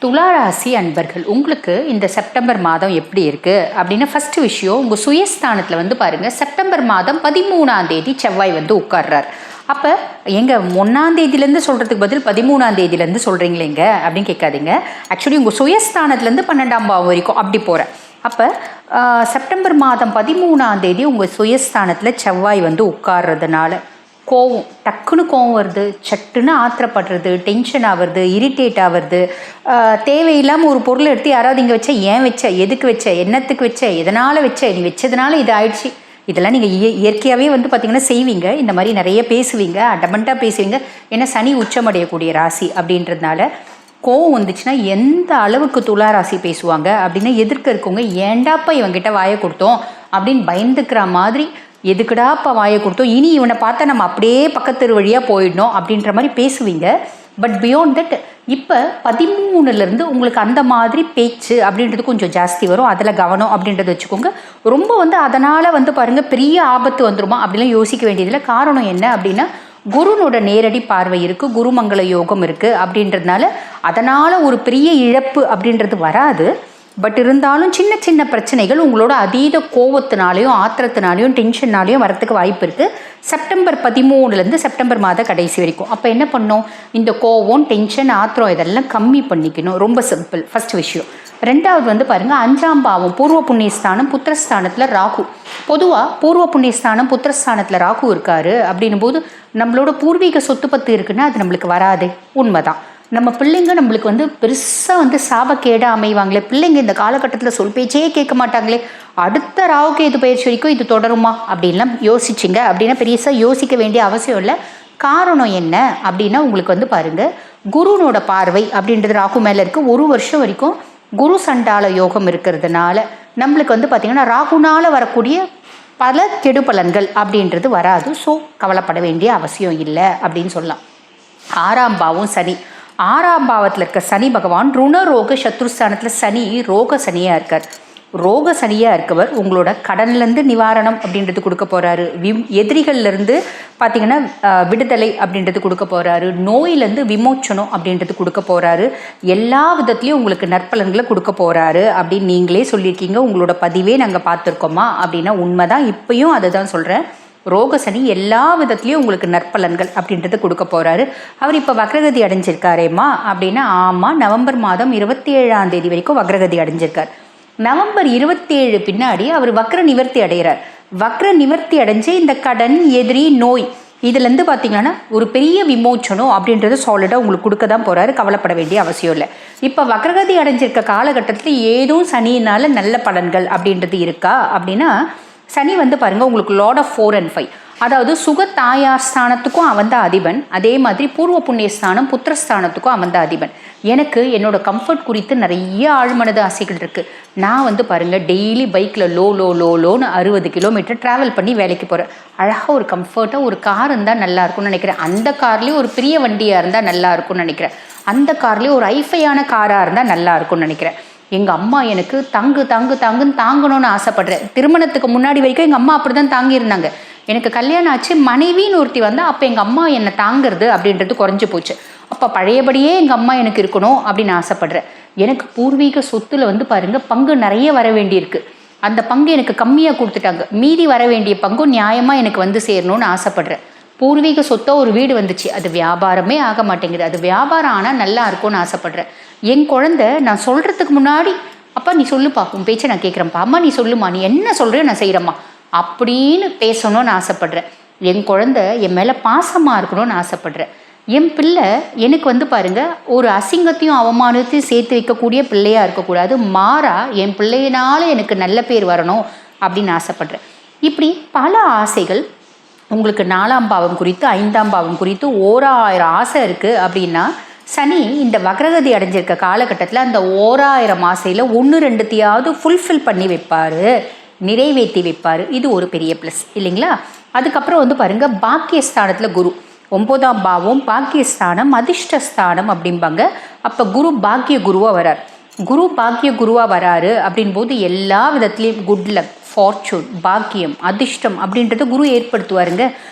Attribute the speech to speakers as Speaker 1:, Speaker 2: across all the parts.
Speaker 1: துளாராசி அன்பர்கள், உங்களுக்கு இந்த செப்டம்பர் மாதம் எப்படி இருக்குது அப்படின்னு ஃபஸ்ட்டு விஷயம், உங்கள் சுயஸ்தானத்தில் வந்து பாருங்கள். செப்டம்பர் மாதம் 13ஆம் தேதி செவ்வாய் வந்து உட்கார்றார். அப்போ எங்கள் 1ஆம் தேதியிலேருந்து சொல்கிறதுக்கு பதில் 13ஆம் தேதியிலேருந்து சொல்கிறீங்களேங்க அப்படின்னு கேட்காதீங்க. ஆக்சுவலி உங்கள் சுயஸ்தானத்துலேருந்து 12ஆம் பாவம் வரைக்கும் அப்படி போகிறேன். அப்போ செப்டம்பர் மாதம் 13ஆம் தேதி உங்கள் சுயஸ்தானத்தில் செவ்வாய் வந்து உட்கார்றதுனால கோவம், டக்குன்னு கோவம் வருது, சட்டுன்னு ஆத்திரப்படுறது, டென்ஷன் ஆகிறது, இரிட்டேட் ஆகிறது, தேவையில்லாமல் ஒரு பொருளை எடுத்து யாராவது இங்கே வச்ச, ஏன் வச்ச, எதுக்கு வச்ச, என்னத்துக்கு வச்ச, எதனால் வச்ச, நீ வச்சதுனால இது ஆயிடுச்சு, இதெல்லாம் நீங்கள் இயற்கையாகவே வந்து பார்த்திங்கன்னா செய்வீங்க. இந்த மாதிரி நிறைய பேசுவீங்க, அடமெண்ட்டாக பேசுவீங்க. ஏன்னா சனி உச்சமடையக்கூடிய ராசி அப்படின்றதுனால கோவம் வந்துச்சுன்னா எந்த அளவுக்கு துலா ராசி பேசுவாங்க அப்படின்னா, எதிர்க்க இருக்கவங்க ஏண்டாப்பா இவங்கிட்ட வாயை கொடுத்தோம் அப்படின்னு பயந்துக்கிற மாதிரி, எதுக்குடாப்பா வாயை கொடுத்தோம், இனி இவனை பார்த்தா நம்ம அப்படியே பக்கத்து வழியாக போயிடணும் அப்படின்ற மாதிரி பேசுவீங்க. பட் பியாண்ட் தட் இப்போ 13லேருந்து உங்களுக்கு அந்த மாதிரி பேச்சு அப்படின்றது கொஞ்சம் ஜாஸ்தி வரும். அதில் கவனம் அப்படின்றத வச்சுக்கோங்க. ரொம்ப வந்து அதனால் வந்து பாருங்கள் பெரிய ஆபத்து வந்துருமா அப்படிலாம் யோசிக்க வேண்டியதில்லை. காரணம் என்ன அப்படின்னா, குருனோட நேரடி பார்வை இருக்குது, குருமங்கள யோகம் இருக்குது அப்படின்றதுனால அதனால் ஒரு பெரிய இழப்பு அப்படின்றது வராது. பட் இருந்தாலும் சின்ன சின்ன பிரச்சனைகள் உங்களோட அதீத கோவத்தினாலையும் ஆத்திரத்தினாலையும் டென்ஷன்னாலையும் வரத்துக்கு வாய்ப்பு இருக்குது. செப்டம்பர் 13லேருந்து செப்டம்பர் மாத கடைசி வரைக்கும். அப்போ என்ன பண்ணோம், இந்த கோவம், டென்ஷன், ஆத்திரம் இதெல்லாம் கம்மி பண்ணிக்கணும். ரொம்ப சிம்பிள், ஃபஸ்ட் விஷயம். ரெண்டாவது வந்து பாருங்கள், 5ஆம் பாவம் பூர்வ புண்ணியஸ்தானம் புத்திரஸ்தானத்தில் ராகு. பொதுவாக பூர்வ புண்ணியஸ்தானம் புத்திரஸ்தானத்தில் ராகு இருக்காரு அப்படின்னும் போது நம்மளோட பூர்வீக சொத்து பத்து இருக்குன்னா அது நம்மளுக்கு வராது, உண்மைதான். நம்ம பிள்ளைங்க நம்மளுக்கு வந்து பெருசாக வந்து சாபக்கேடாக அமைவாங்களே, பிள்ளைங்க இந்த காலகட்டத்தில் சொல் பேச்சே கேட்க மாட்டாங்களே, அடுத்த ராகுகேது பயிற்சி வரைக்கும் இது தொடருமா அப்படின்லாம் யோசிச்சிங்க அப்படின்னா பெருசாக யோசிக்க வேண்டிய அவசியம் இல்லை. காரணம் என்ன அப்படின்னா, உங்களுக்கு வந்து பாருங்கள், குருனோட பார்வை அப்படின்றது ராகு மேலே இருக்குது. 1 வருஷம் வரைக்கும் குரு சண்டால யோகம் இருக்கிறதுனால நம்மளுக்கு வந்து பார்த்திங்கன்னா ராகுனால் வரக்கூடிய பல கெடுபலன்கள் அப்படின்றது வராது. ஸோ கவலைப்பட வேண்டிய அவசியம் இல்லை அப்படின்னு சொல்லலாம். 6ஆம் பாவம் சனி. 6ஆம் பாவத்தில் இருக்க சனி பகவான் ருணரோக சத்ருஸ்தானத்தில் சனி ரோக சனியாக இருக்கார். ரோக சனியாக இருக்கவர் உங்களோட கடன்லேருந்து நிவாரணம் அப்படின்றது கொடுக்க போகிறாரு. எதிரிகள்லேருந்து பார்த்திங்கன்னா விடுதலை அப்படின்றது கொடுக்க போகிறாரு. நோயிலேருந்து விமோச்சனம் அப்படின்றது கொடுக்க போகிறாரு. எல்லா விதத்துலேயும் உங்களுக்கு நற்பலன்களை கொடுக்க போகிறாரு அப்படின்னு நீங்களே சொல்லியிருக்கீங்க. உங்களோட பதிவே நாங்கள் பார்த்துருக்கோமா அப்படின்னா உண்மைதான். இப்பயும் அதை தான் சொல்கிறேன். ரோகசனி எல்லா விதத்துலேயும் உங்களுக்கு நற்பலன்கள் அப்படின்றது கொடுக்க போகிறாரு. அவர் இப்போ வக்ரகதி அடைஞ்சிருக்காரேம்மா அப்படின்னா ஆமாம், நவம்பர் மாதம் 27ஆம் தேதி வரைக்கும் வக்ரகதி அடைஞ்சிருக்கார். நவம்பர் 27 பின்னாடி அவர் வக்ர நிவர்த்தி அடைகிறார். வக்ர நிவர்த்தி அடைஞ்சு இந்த கடன், எதிரி, நோய் இதுலேருந்து பார்த்திங்கன்னா ஒரு பெரிய விமோச்சனம் அப்படின்றது சாலிடாக உங்களுக்கு கொடுக்க தான் போகிறாரு. கவலைப்பட வேண்டிய அவசியம் இல்லை. இப்போ வக்ரகதி அடைஞ்சிருக்க காலகட்டத்தில் ஏதோ சனியினால் நல்ல பலன்கள் அப்படின்றது இருக்கா அப்படின்னா, சனி வந்து பாருங்கள் உங்களுக்கு லார்ட் ஆஃப் 4 and 5, அதாவது சுக தாயார் ஸ்தானத்துக்கும் அவன் தான் அதிபன். அதே மாதிரி பூர்வ புண்ணியஸ்தானம் புத்திரஸ்தானத்துக்கும் அவன் தான் அதிபன். எனக்கு என்னோடய கம்ஃபர்ட் குறித்து நிறைய ஆழ்மனது ஆசைகள் இருக்குது. நான் வந்து பாருங்கள் டெய்லி பைக்கில் லோன்னு 60 கிலோமீட்டர் ட்ராவல் பண்ணி வேலைக்கு போகிறேன். அழகாக ஒரு கம்ஃபர்ட்டாக ஒரு கார் இருந்தால் நல்லாயிருக்கும்னு நினைக்கிறேன். அந்த கார்லேயும் ஒரு பெரிய வண்டியாக இருந்தால் நல்லா இருக்கும்னு நினைக்கிறேன். அந்த கார்லேயும் ஒரு ஐஃபையான காராக இருந்தால் நல்லா இருக்கும்னு நினைக்கிறேன். எங்கள் அம்மா எனக்கு தாங்குன்னு தாங்கணும்னு ஆசைப்படுறேன். திருமணத்துக்கு முன்னாடி வரைக்கும் எங்கள் அம்மா அப்படி தான் தாங்கியிருந்தாங்க. எனக்கு கல்யாணம் ஆச்சு, மனைவின்னு ஒருத்தி வந்தால் அப்போ எங்கள் அம்மா என்னை தாங்கிறது அப்படின்றது குறைஞ்சி போச்சு. அப்போ பழையபடியே எங்கள் அம்மா எனக்கு இருக்கணும் அப்படின்னு ஆசைப்படுறேன். எனக்கு பூர்வீக சொத்துல வந்து பாருங்கள் பங்கு நிறைய வர வேண்டியிருக்கு. அந்த பங்கு எனக்கு கம்மியாக கொடுத்துட்டாங்க. மீதி வர வேண்டிய பங்கும் நியாயமாக எனக்கு வந்து சேரணும்னு ஆசைப்படுறேன். பூர்வீக சொத்தோ ஒரு வீடு வந்துச்சு, அது வியாபாரமே ஆக மாட்டேங்குது. அது வியாபாரம் ஆனால் நல்லா இருக்கும்னு ஆசைப்படுறேன். என் குழந்தை நான் சொல்கிறதுக்கு முன்னாடி அப்பா நீ சொல்லுப்பா, உன் பேச்சை நான் கேட்குறேன்ப்பா, அம்மா நீ சொல்லுமா, நீ என்ன சொல்கிறியோ நான் செய்கிறேம்மா அப்படின்னு பேசணும்னு ஆசைப்படுறேன். என் குழந்தை என் மேலே பாசமாக இருக்கணும்னு ஆசைப்படுறேன். என் பிள்ளை எனக்கு வந்து பாருங்கள் ஒரு அசிங்கத்தையும் அவமானத்தையும் சேர்த்து வைக்கக்கூடிய பிள்ளையாக இருக்கக்கூடாது. மாறா என் பிள்ளையினால் எனக்கு நல்ல பேர் வரணும் அப்படின்னு ஆசைப்படுறேன். இப்படி பல ஆசைகள் உங்களுக்கு 4ஆம் பாவம் குறித்து 5ஆம் பாவம் குறித்து 1000 ஆசை இருக்குது அப்படின்னா, சனி இந்த வக்ரகதி அடைஞ்சிருக்க காலகட்டத்தில் அந்த 1000 ஆசையில் 1-2 ஃபுல்ஃபில் பண்ணி வைப்பார், நிறைவேற்றி வைப்பார். இது ஒரு பெரிய ப்ளஸ் இல்லைங்களா? அதுக்கப்புறம் வந்து பாருங்கள் பாக்கியஸ்தானத்தில் குரு, 9ஆம் பாவம் பாக்கியஸ்தானம் அதிர்ஷ்டஸ்தானம் அப்படிம்பாங்க. அப்போ குரு பாக்கிய குருவாக வரார். குரு பாக்கிய குருவாக வராரு அப்படின் போது எல்லா விதத்துலேயும் குட் லக், ஃபார்ச்சூன், பாக்கியம், அதிர்ஷ்டம் அப்படின்றத குரு ஏற்படுத்துவாருங்க.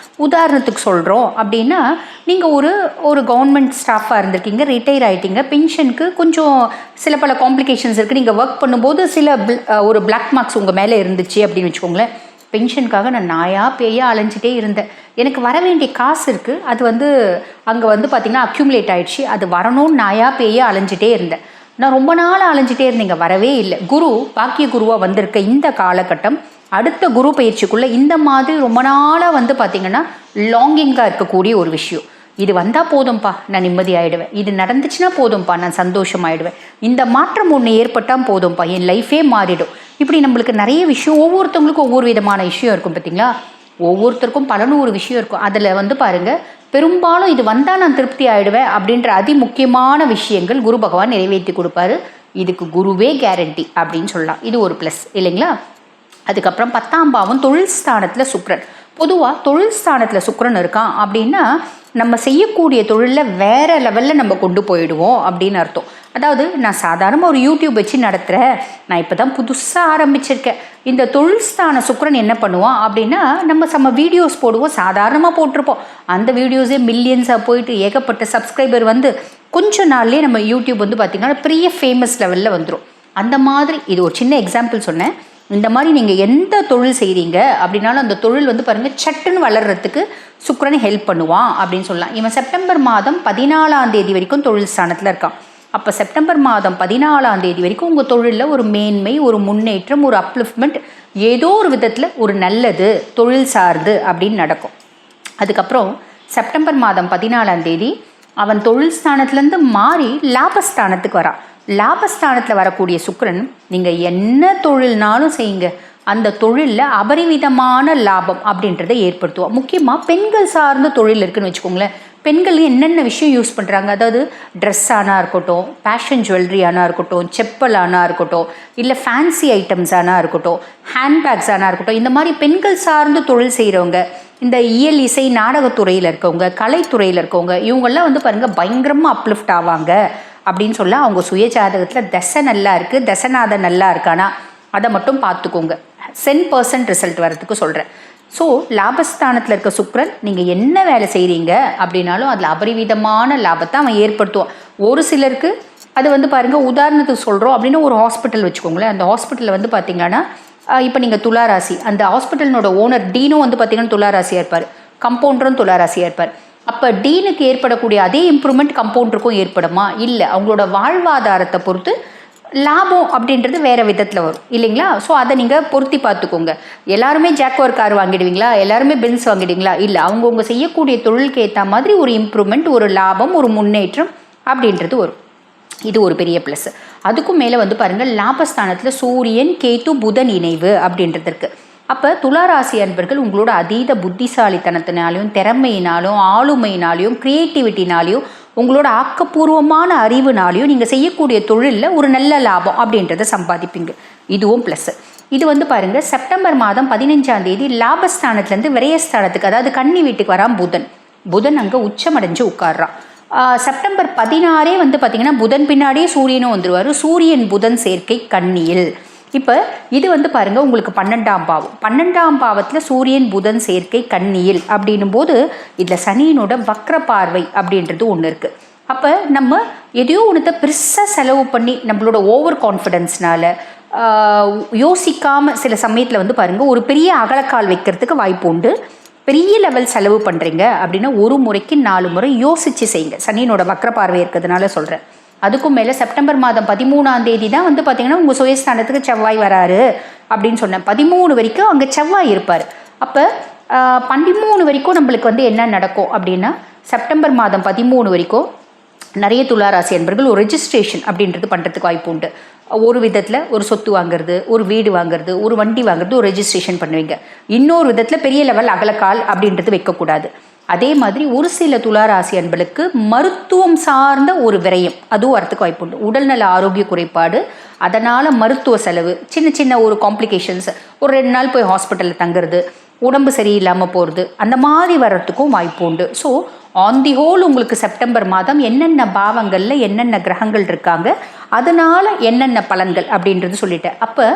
Speaker 1: உதாரணத்துக்கு சொல்கிறோம் அப்படின்னா, நீங்கள் ஒரு கவர்மெண்ட் ஸ்டாஃபாக இருந்திருக்கீங்க, ரிட்டையர் ஆகிட்டீங்க, பென்ஷனுக்கு கொஞ்சம் சில பல காம்ப்ளிகேஷன்ஸ் இருக்குது. நீங்கள் ஒர்க் பண்ணும்போது ஒரு பிளாக் மார்க்ஸ் உங்கள் மேலே இருந்துச்சு அப்படின்னு வச்சுக்கோங்களேன். பென்ஷனுக்காக நான் பேயா அலைஞ்சிட்டே இருந்தேன். எனக்கு வர வேண்டிய காசு இருக்குது, அது அங்கே பார்த்திங்கன்னா அக்யூமுலேட் ஆகிடுச்சு. அது வரணும்னு பேயா அலைஞ்சிட்டே இருந்தேன். நான் ரொம்ப நாள் அலைஞ்சிட்டே இருந்தேங்க, வரவே இல்லை. குரு பாக்கிய குருவாக வந்திருக்க இந்த காலகட்டம், அடுத்த குரு பயிற்சிக்குள்ளே இந்த மாதிரி ரொம்ப நாளாக பார்த்திங்கன்னா லாங்கிங்காக இருக்கக்கூடிய ஒரு விஷயம். இது வந்தால் போதும்ப்பா நான் நிம்மதி ஆகிடுவேன், இது நடந்துச்சுன்னா போதும்ப்பா நான் சந்தோஷமாயிடுவேன், இந்த மாற்றம் ஒன்று ஏற்பட்டால் போதும்ப்பா என் லைஃபே மாறிடும். இப்படி நம்மளுக்கு நிறைய விஷயம், ஒவ்வொருத்தவங்களுக்கும் ஒவ்வொரு விதமான விஷயம் இருக்கும் பார்த்திங்களா. ஒவ்வொருத்தருக்கும் பல நூறு விஷயம் இருக்கும். அதில் பாருங்கள், பெரும்பாலும் இது வந்தால் நான் திருப்தி ஆகிடுவேன் அப்படின்ற முக்கியமான விஷயங்கள் குரு பகவான் நிறைவேற்றி கொடுப்பாரு. இதுக்கு குருவே கேரண்டி அப்படின்னு சொல்லலாம். இது ஒரு ப்ளஸ் இல்லைங்களா. அதுக்கப்புறம் 10ஆம் பாவம் தொழில் ஸ்தானத்தில் சுக்கிரன். பொதுவாக தொழில் ஸ்தானத்தில் சுக்கிரன் இருக்கான் அப்படின்னா நம்ம செய்யக்கூடிய தொழிலில் வேறு லெவலில் நம்ம கொண்டு போயிடுவோம் அப்படின்னு அர்த்தம். அதாவது நான் சாதாரணமாக ஒரு யூடியூப் வச்சு நடத்துகிறேன், நான் இப்போ தான் புதுசாக ஆரம்பிச்சிருக்கேன். இந்த தொழில் ஸ்தான சுக்கிரன் என்ன பண்ணுவான் அப்படின்னா, நம்ம வீடியோஸ் போடுவோம், சாதாரணமாக போட்டிருப்போம், அந்த வீடியோஸே மில்லியன்ஸாக போயிட்டு ஏகப்பட்ட சப்ஸ்கிரைபர் கொஞ்ச நாள்லேயே நம்ம யூடியூப் பார்த்திங்கன்னா பெரிய ஃபேமஸ் லெவலில் வந்துடும். அந்த மாதிரி இது ஒரு சின்ன எக்ஸாம்பிள் சொன்னேன். இந்த மாதிரி நீங்கள் எந்த தொழில் செய்கிறீங்க அப்படின்னாலும் அந்த தொழில் பாருங்கள் சட்டுன்னு வளர்கிறதுக்கு சுக்கிரனை ஹெல்ப் பண்ணுவான் அப்படின்னு சொல்லலாம். இவன் செப்டம்பர் மாதம் 14ஆம் தேதி வரைக்கும் தொழில் ஸ்தானத்தில் இருக்கான். அப்போ செப்டம்பர் மாதம் 14ஆம் தேதி வரைக்கும் உங்கள் தொழிலில் ஒரு மேன்மை, ஒரு முன்னேற்றம், ஒரு அப்லிஃப்ட்மெண்ட், ஏதோ ஒரு விதத்தில் ஒரு நல்லது தொழில் சார்ந்து அப்படின்னு நடக்கும். அதுக்கப்புறம் செப்டம்பர் மாதம் 14ஆம் தேதி அவன் தொழில் ஸ்தானத்துலேருந்து மாறி லாபஸ்தானத்துக்கு வரான். லாபஸ்தானத்தில் வரக்கூடிய சுக்கிரன் நீங்கள் என்ன தொழில்னாலும் செய்யுங்க, அந்த தொழிலில் அபரிவிதமான லாபம் அப்படின்றத ஏற்படுத்துவோம். முக்கியமாக பெண்கள் சார்ந்த தொழில் இருக்குதுன்னு வச்சுக்கோங்களேன். பெண்கள் என்னென்ன விஷயம் யூஸ் பண்ணுறாங்க, அதாவது ட்ரெஸ் ஆனால் இருக்கட்டும், ஃபேஷன் ஜுவல்லரி ஆனால் இருக்கட்டும், செப்பல் ஆனால் இருக்கட்டும், இல்லை ஃபேன்சி ஐட்டம்ஸ் ஆனால் இருக்கட்டும், ஹேண்ட்பேக்ஸ் ஆனால் இருக்கட்டும், இந்த மாதிரி பெண்கள் சார்ந்து தொழில் செய்கிறவங்க, இந்த இயல் இசை நாடகத்துறையில் இருக்கவங்க, கலைத்துறையில் இருக்கவங்க, இவங்கெல்லாம் பாருங்கள் பயங்கரமாக அப்லிஃப்ட் ஆவாங்க அப்படின்னு சொல்ல. அவங்க சுய ஜாதகத்தில் தசை நல்லா இருக்குது, தசநாதன் நல்லா இருக்கானா அதை மட்டும் பார்த்துக்கோங்க. 10% ரிசல்ட் வரதுக்கு சொல்கிறேன். ஸோ லாபஸ்தானத்தில் இருக்க சுக்கிரன் நீங்கள் என்ன வேலை செய்கிறீங்க அப்படின்னாலும் அதில் அபரிவிதமான லாபத்தை அவன் ஏற்படுத்துவான். ஒரு சிலருக்கு அது பாருங்கள், உதாரணத்துக்கு சொல்கிறோம் அப்படின்னு ஒரு ஹாஸ்பிட்டல் வச்சுக்கோங்களேன். அந்த ஹாஸ்பிட்டலில் பார்த்திங்கன்னா இப்போ நீங்கள் துளாராசி, அந்த ஹாஸ்பிட்டலினோட ஓனர் டீனும் பார்த்திங்கன்னா துளாராசியாக இருப்பார், கம்பவுண்டரும் துளாராசியாக இருப்பார். அப்போ டீனுக்கு ஏற்படக்கூடிய அதே இம்ப்ரூவ்மெண்ட் கம்பவுண்டருக்கும் ஏற்படுமா? இல்லை, அவங்களோட வாழ்வாதாரத்தை பொறுத்து லாபம் அப்படின்றது வேறு விதத்தில் வரும் இல்லைங்களா. ஸோ அதை நீங்கள் பொருத்தி பார்த்துக்கோங்க. எல்லாருமே ஜாக்வார் கார் வாங்கிடுவீங்களா, எல்லாருமே பென்ஸ் வாங்கிடுவீங்களா? இல்லை, அவங்கவுங்க செய்யக்கூடிய தொழிலுக்கு ஏற்ற மாதிரி ஒரு இம்ப்ரூவ்மெண்ட், ஒரு லாபம், ஒரு முன்னேற்றம் அப்படின்றது வரும். இது ஒரு பெரிய ப்ளஸ். அதுக்கும் மேலே பாருங்கள், லாபஸ்தானத்தில் சூரியன், கேது, புதன் இணைவு அப்படின்றது இருக்குது. அப்போ துளாராசி அன்பர்கள் உங்களோட அதீத புத்திசாலித்தனத்தினாலையும், திறமையினாலும், ஆளுமையினாலையும், க்ரியேட்டிவிட்டினாலையும், உங்களோட ஆக்கப்பூர்வமான அறிவுனாலையும் நீங்கள் செய்யக்கூடிய தொழிலில் ஒரு நல்ல லாபம் அப்படின்றத சம்பாதிப்பீங்க. இதுவும் ப்ளஸ். இது பாருங்கள், செப்டம்பர் மாதம் 15ஆம் தேதி லாபஸ்தானத்துலேருந்து விரயஸ்தானத்துக்கு, அதாவது கன்னி வீட்டுக்கு வரான் புதன் அங்கே உச்சமடைஞ்சு உட்கார்றான். செப்டம்பர் 16 பார்த்திங்கன்னா புதன் பின்னாடியே சூரியனும் வந்துடுவார். சூரியன் புதன் சேர்க்கை கன்னியில். இப்போ இது பாருங்கள், உங்களுக்கு 12ஆம் பாவம், 12ஆம் பாவத்தில் சூரியன் புதன் சேர்க்கை கன்னியில் அப்படின்னும் போது இதில் சனியினோட வக்ர பார்வை அப்படின்றது ஒன்று இருக்குது. அப்போ நம்ம எதையோ ஒன்றத்தை பெருசாக செலவு பண்ணி நம்மளோட ஓவர் கான்ஃபிடென்ஸ்னால யோசிக்காமல் சில சமயத்தில் பாருங்கள் ஒரு பெரிய அகலக்கால் வைக்கிறதுக்கு வாய்ப்பு உண்டு. பெரிய லெவல் செலவு பண்ணுறீங்க அப்படின்னா ஒரு முறைக்கு 4 முறை யோசித்து செய்யுங்க. சனியினோட வக்ர பார்வை இருக்கிறதுனால சொல்கிறேன். அதுக்கும் மேலே செப்டம்பர் மாதம் 13ஆம் தேதி தான் பார்த்திங்கன்னா உங்கள் சுயஸ்தானத்துக்கு செவ்வாய் வராரு அப்படின்னு சொன்னேன். 13 வரைக்கும் அங்கே செவ்வாய் இருப்பார். அப்போ 13 வரைக்கும் நம்மளுக்கு என்ன நடக்கும் அப்படின்னா, செப்டம்பர் மாதம் 13 வரைக்கும் நிறைய துளாராசி என்பர்கள் ஒரு ரெஜிஸ்ட்ரேஷன் அப்படின்றது பண்ணுறதுக்கு வாய்ப்பு உண்டு. ஒரு விதத்தில் ஒரு சொத்து வாங்குறது, ஒரு வீடு வாங்குறது, ஒரு வண்டி வாங்குறது, ஒரு ரெஜிஸ்ட்ரேஷன் பண்ணுவீங்க. இன்னொரு விதத்தில் பெரிய லெவல் அகலக்கால் அப்படின்றது வைக்கக்கூடாது. அதே மாதிரி ஒரு சில துளாராசி அன்பர்களுக்கு மருத்துவம் சார்ந்த ஒரு விரயம் அதுவும் வரத்துக்கு வாய்ப்பு உண்டு. உடல்நல ஆரோக்கிய குறைபாடு, அதனால் மருத்துவ செலவு, சின்ன சின்ன ஒரு காம்ப்ளிகேஷன்ஸ், ஒரு 2 நாள் போய் ஹாஸ்பிட்டலில் தங்குறது, உடம்பு சரியில்லாமல் போகிறது, அந்த மாதிரி வர்றதுக்கும் வாய்ப்பு உண்டு. ஸோ ஆன் தி ஹோல் உங்களுக்கு செப்டம்பர் மாதம் என்னென்ன பாவங்களில் என்னென்ன கிரகங்கள் இருக்காங்க, அதனால் என்னென்ன பலன்கள் அப்படின்றது சொல்லிட்டேன். அப்போ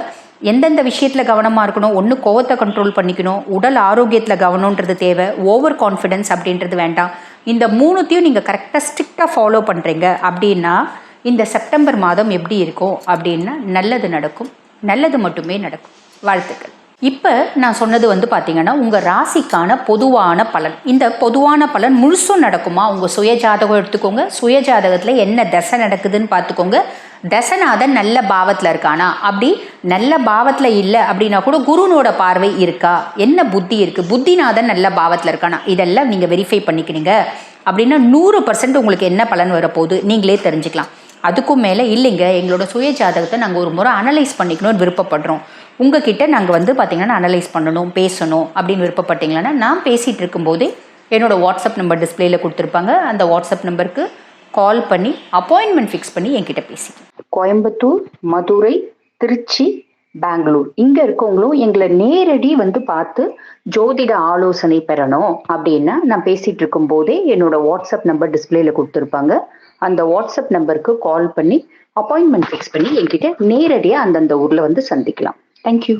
Speaker 1: எந்தெந்த விஷயத்தில் கவனமாக இருக்கணும், ஒன்று கோவத்தை கண்ட்ரோல் பண்ணிக்கணும், உடல் ஆரோக்கியத்தில் கவனன்றது தேவை, ஓவர் கான்ஃபிடென்ஸ் அப்படின்றது வேண்டாம். இந்த மூணுத்தையும் நீங்கள் கரெக்டாக ஸ்ட்ரிக்டாக ஃபாலோ பண்ணுறீங்க அப்படின்னா இந்த செப்டம்பர் மாதம் எப்படி இருக்கும் அப்படின்னா நல்லது நடக்கும், நல்லது மட்டுமே நடக்கும். வாழ்த்துக்கள். இப்போ நான் சொன்னது வந்து பார்த்தீங்கன்னா உங்கள் ராசிக்கான பொதுவான பலன். இந்த பொதுவான பலன் முழுசும் நடக்குமா? உங்கள் சுயஜாதகம் எடுத்துக்கோங்க, சுயஜாதகத்தில் என்ன தசை நடக்குதுன்னு பார்த்துக்கோங்க. தசநாதன் நல்ல பாவத்தில் இருக்கானா, அப்படி நல்ல பாவத்தில் இல்லை அப்படின்னா கூட குருனோட பார்வை இருக்கா, என்ன புத்தி இருக்குது, புத்திநாதன் நல்ல பாவத்தில் இருக்கானா, இதெல்லாம் நீங்கள் வெரிஃபை பண்ணிக்கிறீங்க அப்படின்னா 100% உங்களுக்கு என்ன பலன் வரப்போகுது நீங்களே தெரிஞ்சுக்கலாம். அதுக்கும் மேலே இல்லைங்க எங்களோட சுயஜாதகத்தை நாங்கள் ஒரு முறை அனலைஸ் பண்ணிக்கணும்னு விருப்பப்படுறோம், உங்ககிட்ட நாங்கள் வந்து பார்த்திங்கன்னா அனலைஸ் பண்ணணும், பேசணும் அப்படின்னு விருப்பப்பட்டீங்கன்னா நான் பேசிகிட்டு இருக்கும்போதே என்னோடய வாட்ஸ்அப் நம்பர் டிஸ்பிளேயில் கொடுத்துருப்பாங்க. அந்த வாட்ஸ்அப் நம்பருக்கு கால் பண்ணி அப்பாயின்மெண்ட் ஃபிக்ஸ் பண்ணி என்கிட்ட பேசிக்கலாம். கோயம்புத்தூர், மதுரை, திருச்சி, பெங்களூர் இங்கே இருக்கவங்களும் எங்களை நேரடி வந்து பார்த்து ஜோதிட ஆலோசனை பெறணும் அப்படின்னா நான் பேசிகிட்டு இருக்கும்போதே என்னோட வாட்ஸ்அப் நம்பர் டிஸ்பிளேயில் கொடுத்துருப்பாங்க. அந்த வாட்ஸ்அப் நம்பருக்கு கால் பண்ணி அப்பாயின்மெண்ட் ஃபிக்ஸ் பண்ணி என்கிட்ட நேரடியாக அந்தந்த ஊரில் வந்து சந்திக்கலாம். தேங்க்யூ.